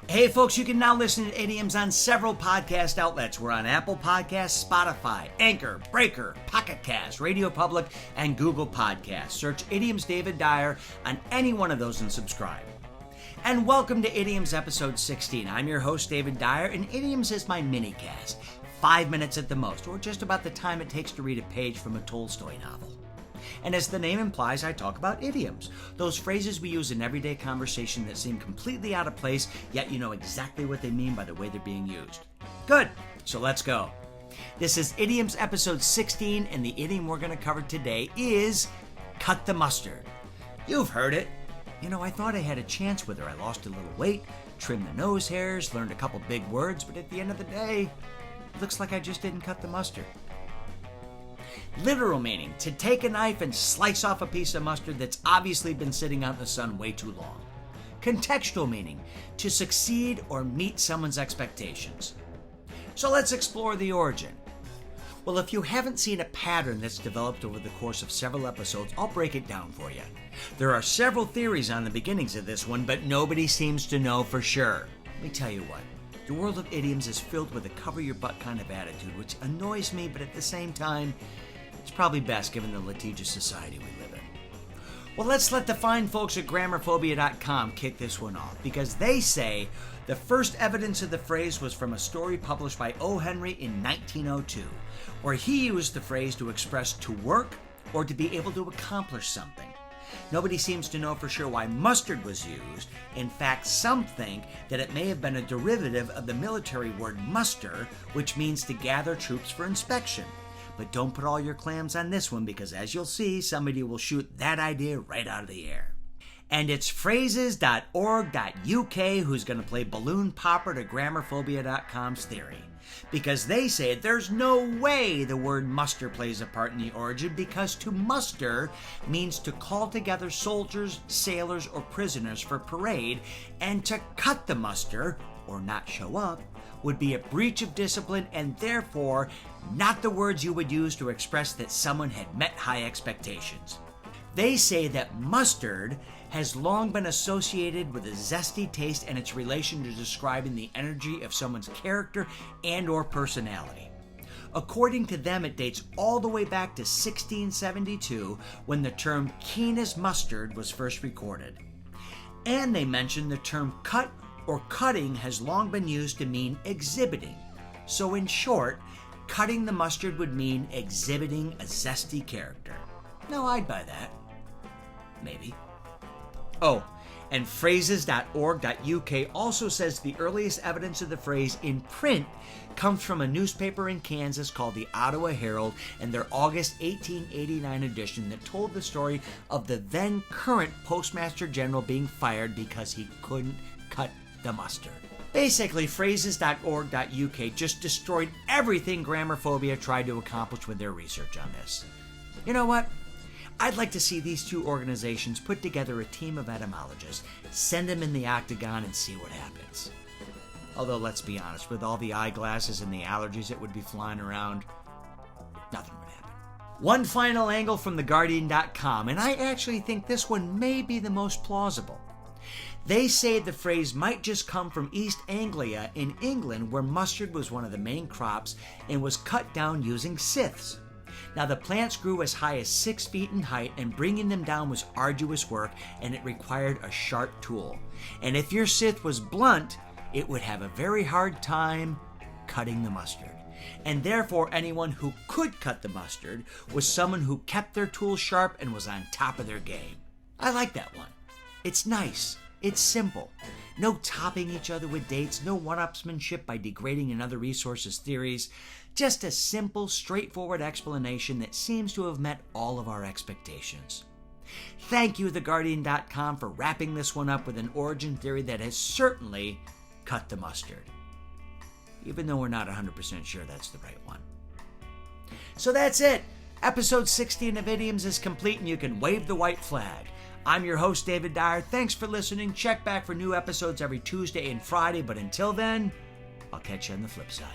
Hey folks, you can now listen to Idioms on several podcast outlets. We're on Apple Podcasts, Spotify, Anchor, Breaker, Pocket Cast, Radio Public, and Google Podcasts. Search Idioms David Dyer on any one of those and subscribe. And welcome to Idioms episode 16. I'm your host, David Dyer, and Idioms is my mini-cast. 5 minutes at the most, or just about the time it takes to read a page from a Tolstoy novel. And as the name implies, I talk about idioms, those phrases we use in everyday conversation that seem completely out of place, yet you know exactly what they mean by the way they're being used. Good, so let's go. This is Idioms episode 16, and the idiom we're going to cover today is cut the mustard. You've heard it. You know, I thought I had a chance with her. I lost a little weight, trimmed the nose hairs, learned a couple big words, but at the end of the day, it looks like I just didn't cut the mustard. Literal meaning, to take a knife and slice off a piece of mustard that's obviously been sitting out in the sun way too long. Contextual meaning, to succeed or meet someone's expectations. So let's explore the origin. Well, if you haven't seen a pattern that's developed over the course of several episodes, I'll break it down for you. There are several theories on the beginnings of this one, but nobody seems to know for sure. Let me tell you what. The world of idioms is filled with a cover-your-butt kind of attitude, which annoys me, but at the same time, it's probably best given the litigious society we live in. Well, let's let the fine folks at grammarphobia.com kick this one off, because they say the first evidence of the phrase was from a story published by O. Henry in 1902, where he used the phrase to express to work or to be able to accomplish something. Nobody seems to know for sure why mustard was used. In fact, some think that it may have been a derivative of the military word muster, which means to gather troops for inspection. But don't put all your clams on this one, because as you'll see, somebody will shoot that idea right out of the air. And it's phrases.org.uk who's going to play balloon popper to grammarphobia.com's theory. Because they say there's no way the word muster plays a part in the origin, because to muster means to call together soldiers, sailors, or prisoners for parade, and to cut the muster, or not show up, would be a breach of discipline and therefore not the words you would use to express that someone had met high expectations. They say that mustard has long been associated with a zesty taste and its relation to describing the energy of someone's character and or personality. According to them, it dates all the way back to 1672 when the term keen as mustard was first recorded. And they mention the term cut or cutting has long been used to mean exhibiting. So in short, cutting the mustard would mean exhibiting a zesty character. Now I'd buy that. Maybe. Oh, and phrases.org.uk also says the earliest evidence of the phrase in print comes from a newspaper in Kansas called the Ottawa Herald and their August 1889 edition that told the story of the then current Postmaster General being fired because he couldn't cut the mustard. Basically, phrases.org.uk just destroyed everything Grammarphobia tried to accomplish with their research on this. You know what? I'd like to see these two organizations put together a team of etymologists, send them in the octagon, and see what happens. Although, let's be honest, with all the eyeglasses and the allergies that would be flying around, nothing would happen. One final angle from theguardian.com, and I actually think this one may be the most plausible. They say the phrase might just come from East Anglia in England, where mustard was one of the main crops and was cut down using scythes. Now, the plants grew as high as 6 feet in height, and bringing them down was arduous work, and it required a sharp tool. And if your scythe was blunt, it would have a very hard time cutting the mustard. And therefore, anyone who could cut the mustard was someone who kept their tool sharp and was on top of their game. I like that one. It's nice. It's simple. No topping each other with dates, no one-upsmanship by degrading another resource's theories. Just a simple, straightforward explanation that seems to have met all of our expectations. Thank you, TheGuardian.com, for wrapping this one up with an origin theory that has certainly cut the mustard. Even though we're not 100% sure that's the right one. So that's it. Episode 16 of Idioms is complete, and you can wave the white flag. I'm your host, David Dyer. Thanks for listening. Check back for new episodes every Tuesday and Friday, but until then, I'll catch you on the flip side.